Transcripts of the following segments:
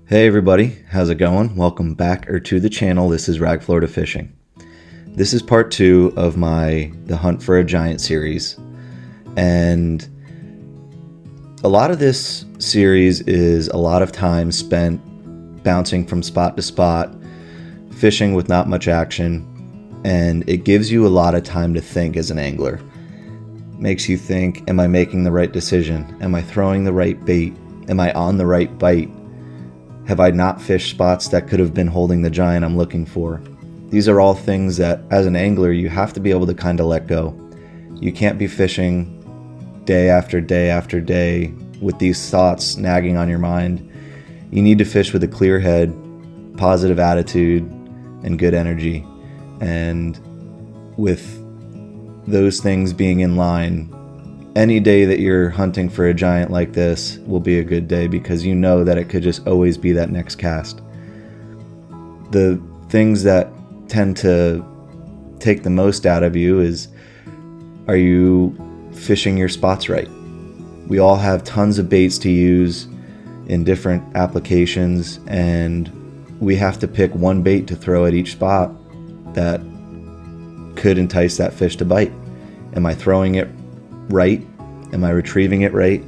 Hey everybody, how's it going? Welcome back to the channel. This is Rag Florida Fishing. This is part 2 of my The Hunt for a Giant series, and a lot of this series is a lot of time spent bouncing from spot to spot, fishing with not much action, and it gives you a lot of time to think as an angler. Makes you think, am I making the right decision? Am I throwing the right bait? Am I on the right bite? Have I not fished spots that could have been holding the giant I'm looking for? These are all things that, as an angler, you have to be able to kind of let go. You can't be fishing day after day after day with these thoughts nagging on your mind. You need to fish with a clear head, positive attitude, and good energy. And with those things being in line, any day that you're hunting for a giant like this will be a good day, because you know that it could just always be that next cast. The things that tend to take the most out of you is, are you fishing your spots right? We all have tons of baits to use in different applications, and we have to pick one bait to throw at each spot that could entice that fish to bite. Am I throwing it right? Am I retrieving it right?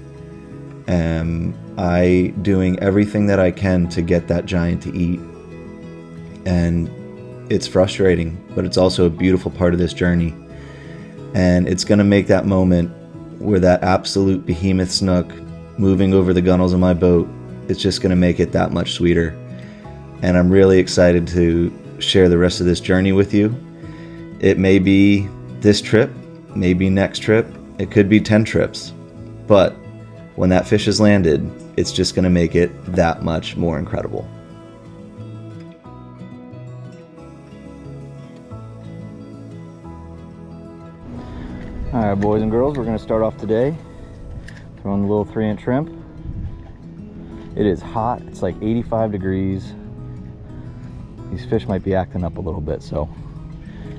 Am I doing everything that I can to get that giant to eat? And it's frustrating, but it's also a beautiful part of this journey. And it's going to make that moment where that absolute behemoth snook moving over the gunnels of my boat, it's just going to make it that much sweeter. And I'm really excited to share the rest of this journey with you. It may be this trip, maybe next trip, it could be 10 trips, but when that fish is landed, it's just going to make it that much more incredible. All right, boys and girls, we're going to start off today throwing the little 3-inch shrimp. It is hot. It's like 85 degrees. These fish might be acting up a little bit, so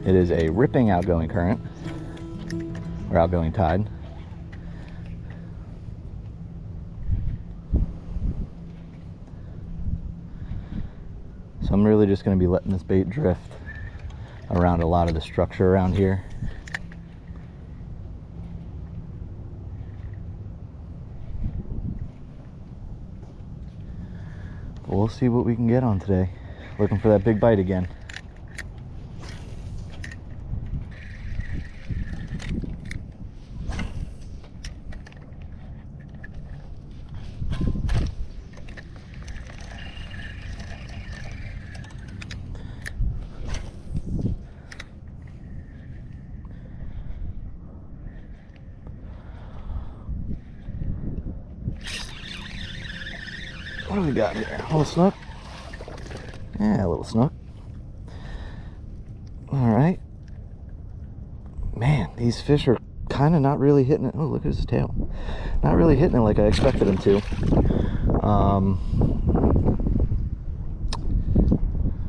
it is a ripping outgoing current, or outgoing tide. So I'm really just going to be letting this bait drift around a lot of the structure around here. But we'll see what we can get on today. Looking for that big bite again. What do we got here? A little snook? Yeah, a little snook. Alright. Man, these fish are kind of not really hitting it. Oh, look at his tail. Not really hitting it like I expected them to.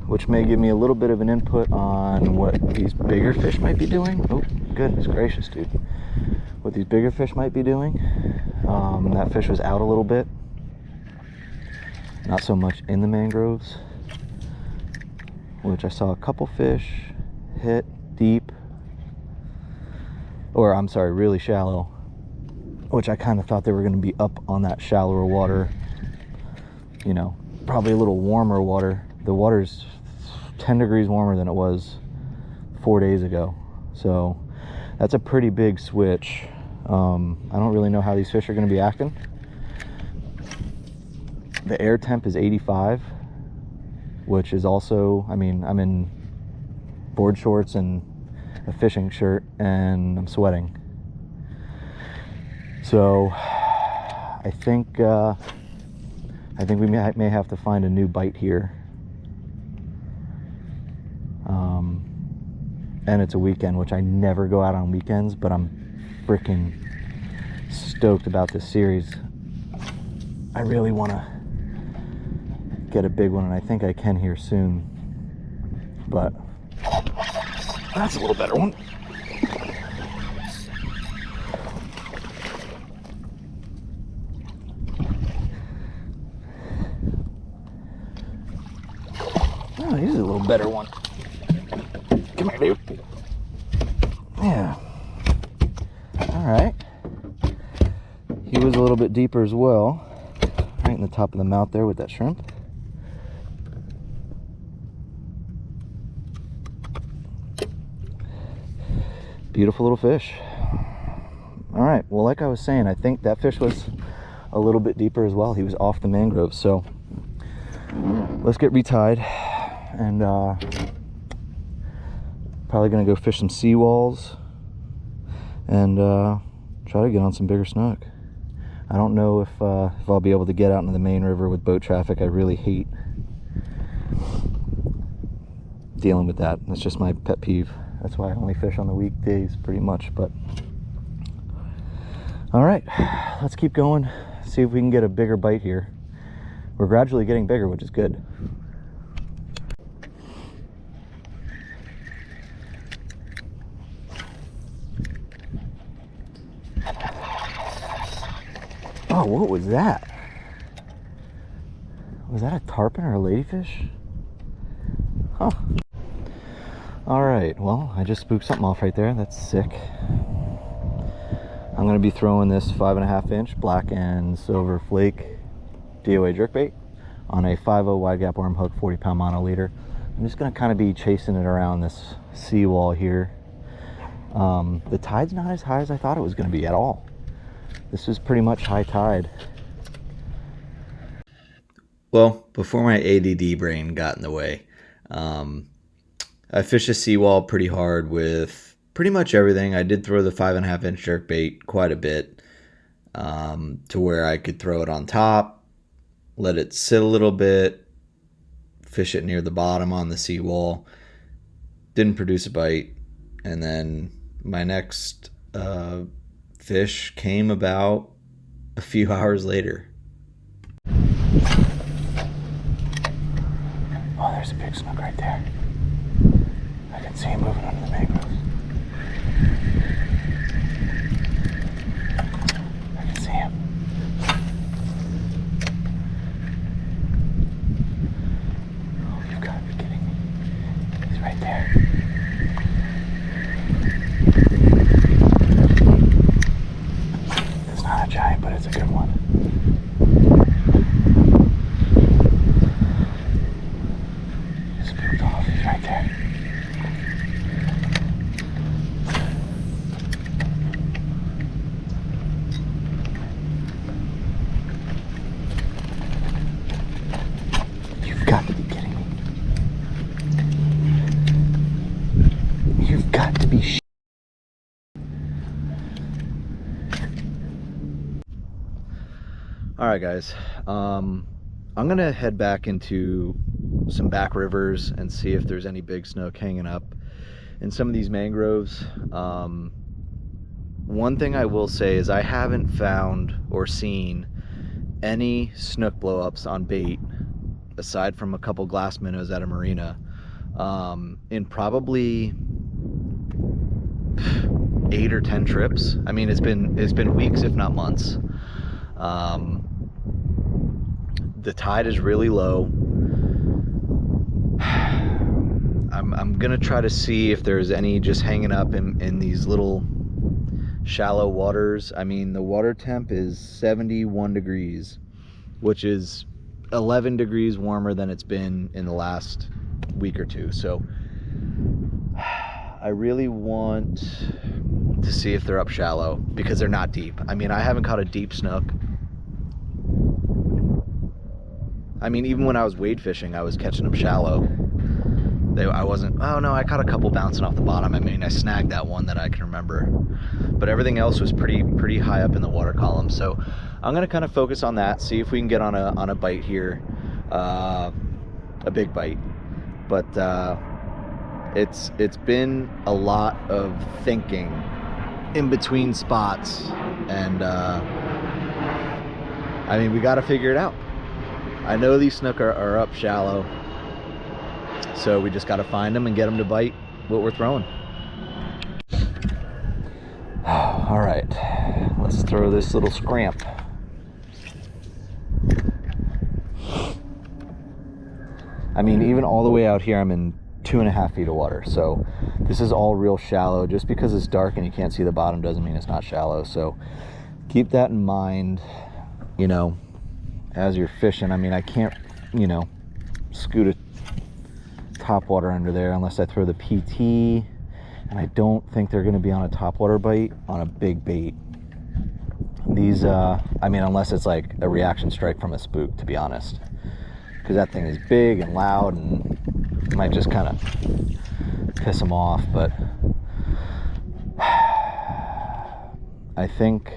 Which may give me a little bit of an input on what these bigger fish might be doing. Oh, goodness gracious, dude. What these bigger fish might be doing. That fish was out a little bit. Not so much in the mangroves, which I saw a couple fish hit deep, or I'm sorry, really shallow, which I kind of thought they were going to be up on that shallower water, you know, probably a little warmer water. The water's 10 degrees warmer than it was 4 days ago, so that's a pretty big switch. I don't really know how these fish are going to be acting. The air temp is 85, which is also, I mean, I'm in board shorts and a fishing shirt and I'm sweating. So I think we may have to find a new bite here. And it's a weekend, which I never go out on weekends, but I'm freaking stoked about this series. I really want to get a big one, and I think I can here soon, but that's a little better one. Oh, he's a little better one. Come here, dude. Yeah. All right. He was a little bit deeper as well. Right in the top of the mouth there with that shrimp. Beautiful little fish. All right, well, like I was saying, I think that fish was a little bit deeper as well. He was off the mangrove, so let's get retied and probably gonna go fish some seawalls and try to get on some bigger snook. I don't know if I'll be able to get out into the main river with boat traffic. I really hate dealing with that. That's just my pet peeve. That's why I only fish on the weekdays pretty much. But all right, let's keep going, see if we can get a bigger bite here. We're gradually getting bigger, which is good. Oh, what was that? Was that a tarpon or a ladyfish? Huh. All right, well, I just spooked something off right there. That's sick. I'm gonna be throwing this 5.5 inch black and silver flake DOA jerkbait on a 5.0 wide gap worm hook, 40-pound mono leader. I'm just gonna kind of be chasing it around this seawall here. The tide's not as high as I thought it was gonna be at all. This is pretty much high tide. Well, before my ADD brain got in the way, I fished a seawall pretty hard with pretty much everything. I did throw the 5.5 inch jerkbait quite a bit, to where I could throw it on top, let it sit a little bit, fish it near the bottom on the seawall. Didn't produce a bite, and then my next fish came about a few hours later. Oh, there's a big snook right there. I can see him moving under the mangroves. I can see him. Oh, you've got to be kidding me. He's right there. It's not a giant, but it's a good one. He's spooked off. He's right there. You've got to be kidding me. You've got to be All right, guys. I'm gonna head back into some back rivers and see if there's any big snook hanging up in some of these mangroves. One thing I will say is I haven't found or seen any snook blowups on bait, aside from a couple glass minnows at a marina, in probably 8 or 10 trips. I mean, it's been weeks, if not months. The tide is really low. I'm gonna try to see if there's any just hanging up in these little shallow waters. I mean, the water temp is 71 degrees, which is 11 degrees warmer than it's been in the last week or two. So I really want to see if they're up shallow, because they're not deep. I mean, I haven't caught a deep snook. I mean, even when I was wade fishing, I was catching them shallow. I wasn't, oh no, I caught a couple bouncing off the bottom. I mean, I snagged that one that I can remember. But everything else was pretty high up in the water column. So I'm gonna kind of focus on that, see if we can get on a bite here, a big bite. But it's been a lot of thinking in between spots, and I mean, we got to figure it out. I know these snook are up shallow, so we just got to find them and get them to bite what we're throwing. All right, let's throw this little scramp. I mean, even all the way out here, I'm in 2.5 feet of water. So this is all real shallow. Just because it's dark and you can't see the bottom doesn't mean it's not shallow. So keep that in mind, you know, as you're fishing. I mean, I can't, you know, scoot a topwater under there unless I throw the PT, and I don't think they're going to be on a topwater bite on a big bait. These, I mean, unless it's like a reaction strike from a spook, to be honest, because that thing is big and loud and might just kind of piss them off. But I think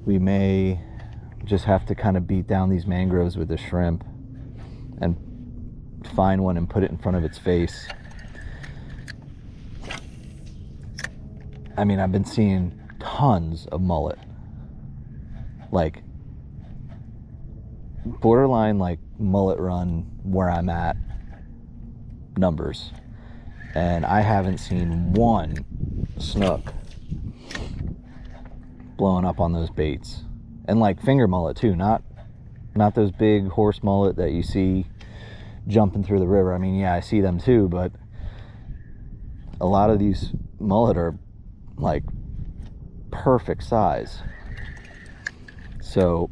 we may just have to kind of beat down these mangroves with the shrimp and find one and put it in front of its face. I mean, I've been seeing tons of mullet, like borderline like mullet run where I'm at numbers, and I haven't seen one snook blowing up on those baits. And like finger mullet too, not those big horse mullet that you see jumping through the river. I mean, yeah, I see them too, but a lot of these mullet are like perfect size. So,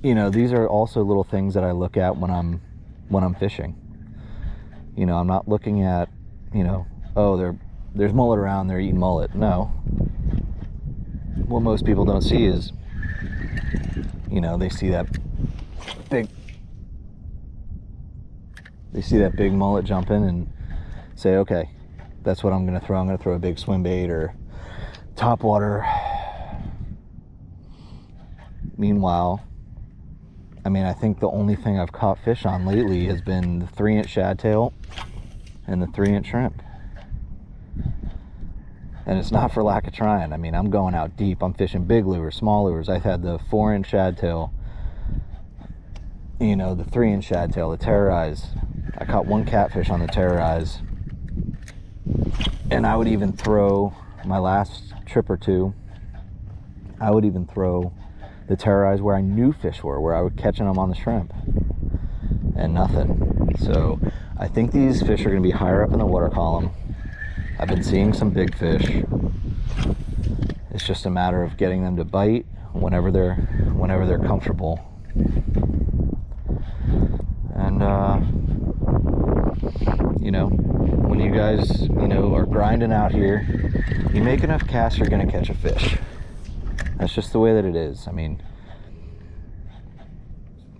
you know, these are also little things that I look at when I'm fishing. You know, I'm not looking at, you know, oh, there's mullet around, they're eating mullet. No. What most people don't see is, you know, they see that big mullet jumping and say, okay, that's what I'm going to throw. I'm going to throw a big swim bait or topwater. Meanwhile, I mean, I think the only thing I've caught fish on lately has been the 3-inch shad tail and the 3-inch shrimp. And it's not for lack of trying. I mean, I'm going out deep. I'm fishing big lures, small lures. I've had the 4-inch shad tail, you know, the 3-inch shad tail, the terrorize. I caught one catfish on the terrorize. And I would even throw, my last trip or two, I would even throw the terrorize where I knew fish were, where I was catching them on the shrimp. And nothing. So I think these fish are going to be higher up in the water column. I've been seeing some big fish. It's just a matter of getting them to bite whenever they're comfortable. And you know, when you guys, you know, are grinding out here, you make enough casts, you're gonna catch a fish. That's just the way that it is. I mean,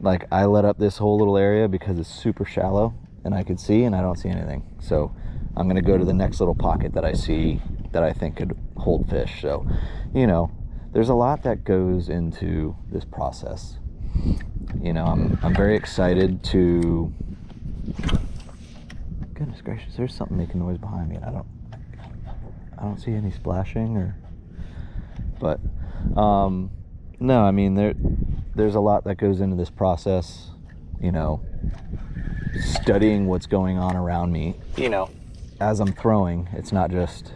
like, I let up this whole little area because it's super shallow and I could see, and I don't see anything. So I'm going to go to the next little pocket that I see that I think could hold fish. So, you know, there's a lot that goes into this process. You know, I'm very excited to, goodness gracious, there's something making noise behind me, and I don't see any splashing or, but no, I mean, there's a lot that goes into this process, you know, studying what's going on around me, you know. As I'm throwing, it's not just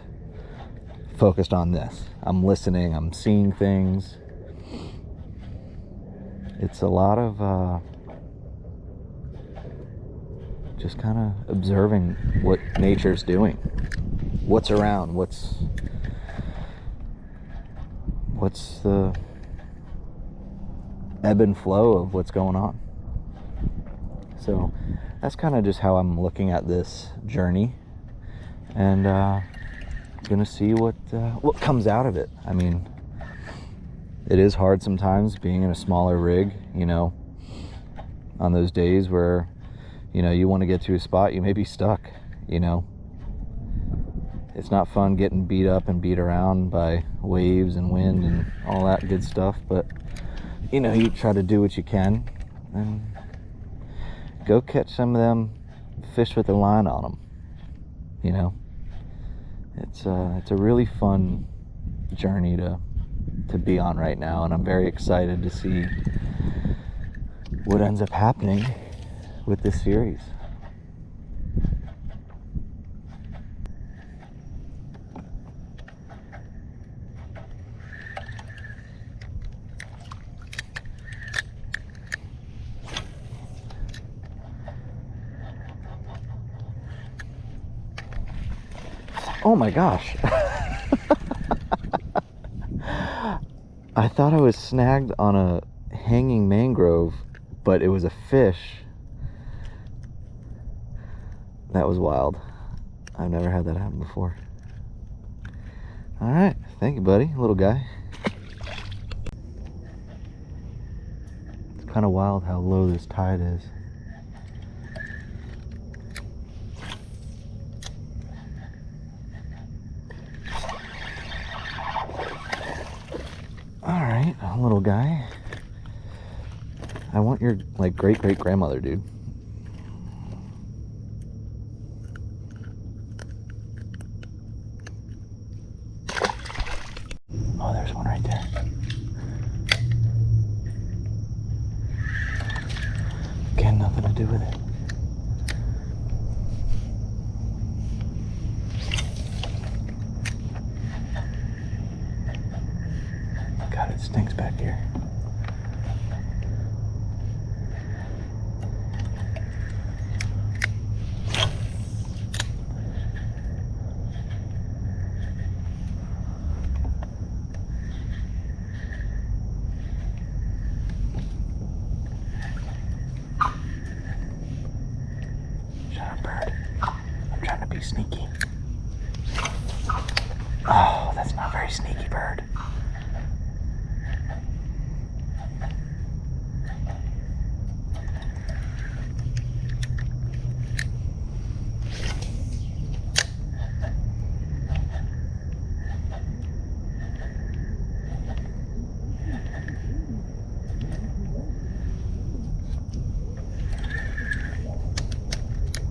focused on this. I'm listening, I'm seeing things. It's a lot of just kind of observing what nature's doing, what's around, what's the ebb and flow of what's going on. So that's kind of just how I'm looking at this journey. And gonna see what comes out of it. I mean, it is hard sometimes being in a smaller rig, you know, on those days where, you know, you want to get to a spot, you may be stuck, you know. It's not fun getting beat up and beat around by waves and wind and all that good stuff, but, you know, you try to do what you can and go catch some of them fish with a line on them, you know. It's a really fun journey to be on right now, and I'm very excited to see what ends up happening with this series. Oh my gosh. I thought I was snagged on a hanging mangrove, but it was a fish. That was wild. I've never had that happen before. All right, thank you, buddy, little guy. It's kind of wild how low this tide is. All right, little guy. I want your like great-great-grandmother, dude. Oh, there's one right there. Again, nothing to do with it. God, it stinks back here. Shut up, bird. I'm trying to be sneaky. Oh, that's not very sneaky, bird.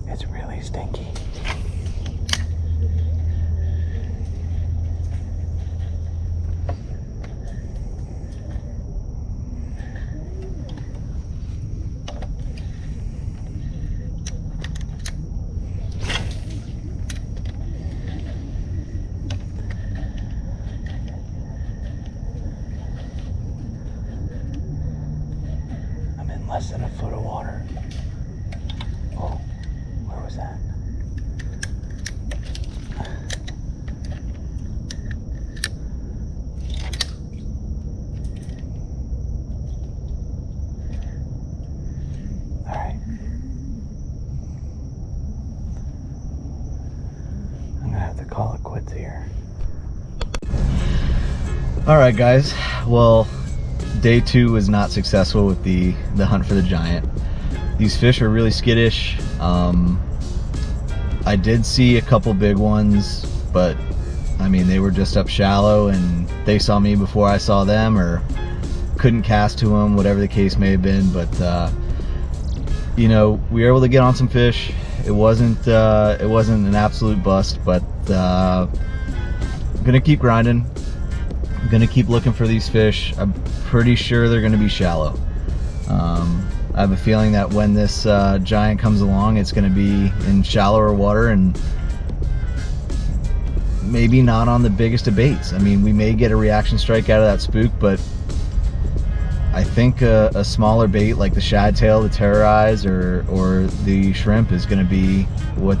It's really stinky. I'm in less than a foot of water. Oh, where was that? All right. I'm gonna have to call it quits here. All right, guys. Well, day 2 was not successful with the hunt for the giant. These fish are really skittish. I did see a couple big ones, but I mean, they were just up shallow and they saw me before I saw them, or couldn't cast to them, whatever the case may have been. But you know, we were able to get on some fish. It wasn't an absolute bust, but I'm gonna keep grinding. I'm gonna keep looking for these fish. I'm pretty sure they're gonna be shallow. I have a feeling that when this giant comes along, it's gonna be in shallower water and maybe not on the biggest of baits. I mean, we may get a reaction strike out of that spook, but I think a smaller bait like the shad tail to terrorize or the shrimp is gonna be what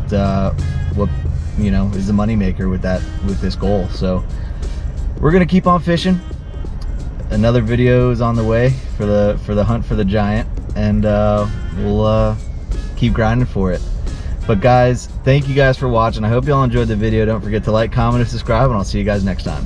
you know, is the money maker with this goal. So we're gonna keep on fishing. Another video is on the way for the hunt for the giant, and we'll keep grinding for it. But guys, thank you guys for watching. I hope y'all enjoyed the video. Don't forget to like, comment, and subscribe, and I'll see you guys next time.